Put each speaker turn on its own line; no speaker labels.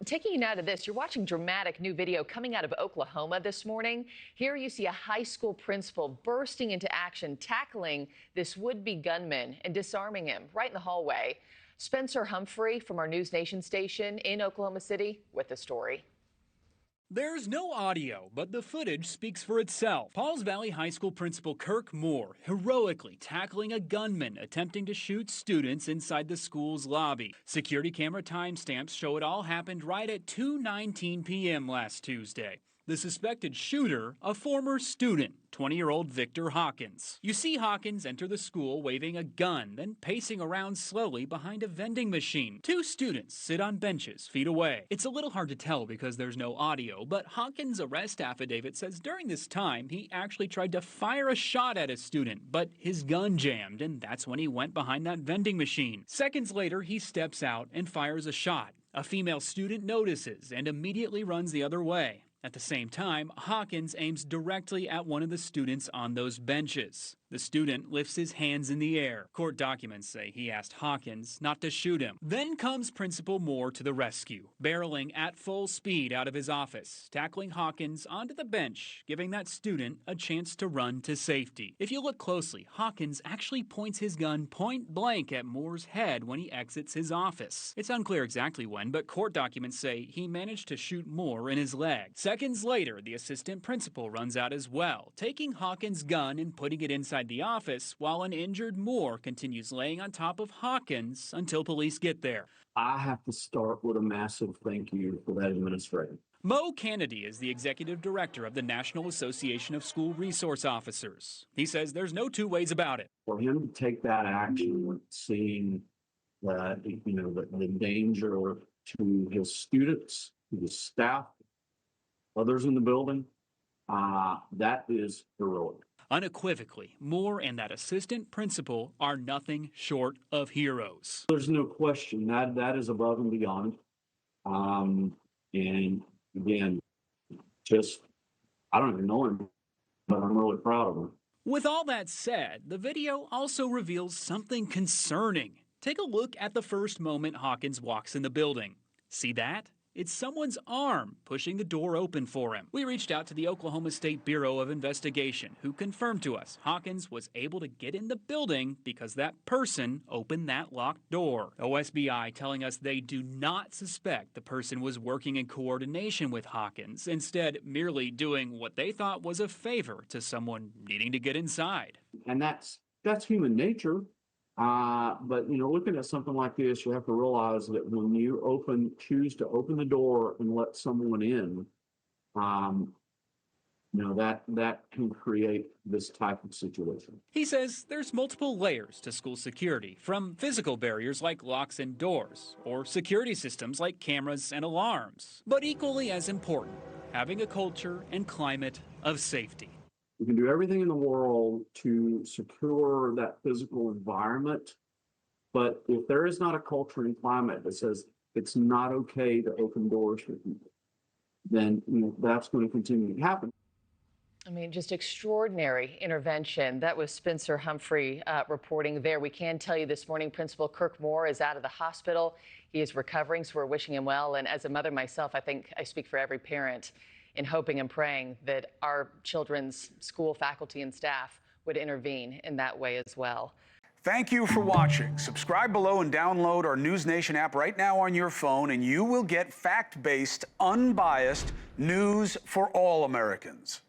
Taking you now to this, you're watching dramatic new video coming out of Oklahoma this morning. Here you see a high school principal bursting into action, tackling this would-be gunman and disarming him right in the hallway. Spencer Humphrey from our NewsNation station in Oklahoma City with the story.
There's no audio, but the footage speaks for itself. Pauls Valley High School principal Kirk Moore heroically tackling a gunman attempting to shoot students inside the school's lobby. Security camera timestamps show it all happened right at 2:19 p.m. last Tuesday. The suspected shooter, a former student, 20-year-old Victor Hawkins. You see Hawkins enter the school waving a gun, then pacing around slowly behind a vending machine. Two students sit on benches feet away. It's a little hard to tell because there's no audio, but Hawkins' arrest affidavit says during this time he actually tried to fire a shot at a student, but his gun jammed, and that's when he went behind that vending machine. Seconds later, he steps out and fires a shot. A female student notices and immediately runs the other way. At the same time, Hawkins aims directly at one of the students on those benches. The student lifts his hands in the air. Court documents say he asked Hawkins not to shoot him. Then comes Principal Moore to the rescue, barreling at full speed out of his office, tackling Hawkins onto the bench, giving that student a chance to run to safety. If you look closely, Hawkins actually points his gun point blank at Moore's head when he exits his office. It's unclear exactly when, but court documents say he managed to shoot Moore in his leg. Seconds later, the assistant principal runs out as well, taking Hawkins' gun and putting it inside the office, while an injured Moore continues laying on top of Hawkins until police get there.
I have to start with a massive thank you for that administrator.
Mo Kennedy is the executive director of the National Association of School Resource Officers. He says there's no two ways about it.
For him to take that action, seeing that, the danger to his students, to his staff, others in the building, that is heroic.
Unequivocally, Moore and that assistant principal are nothing short of heroes.
There's no question that is above and beyond. And again, I don't even know him, but I'm really proud of him.
With all that said, the video also reveals something concerning. Take a look at the first moment Hawkins walks in the building. See that? It's someone's arm pushing the door open for him. We reached out to the Oklahoma State Bureau of Investigation, who confirmed to us Hawkins was able to get in the building because that person opened that locked door. OSBI telling us they do not suspect the person was working in coordination with Hawkins, instead merely doing what they thought was a favor to someone needing to get inside.
And that's human nature. But looking at something like this, you have to realize that when you choose to open the door and let someone in, that can create this type of situation.
He says there's multiple layers to school security, from physical barriers like locks and doors, or security systems like cameras and alarms. But equally as important, having a culture and climate of safety.
We can do everything in the world to secure that physical environment, but if there is not a culture and climate that says it's not okay to open doors for people, then that's going to continue to happen.
I mean, just extraordinary intervention. That was Spencer Humphrey reporting there. We can tell you this morning, Principal Kirk Moore is out of the hospital. He is recovering, so we're wishing him well. And as a mother myself, I think I speak for every parent in hoping and praying that our children's school faculty and staff would intervene in that way as well.
Thank you for watching. Subscribe below and download our NewsNation app right now on your phone, and you will get fact-based, unbiased news for all Americans.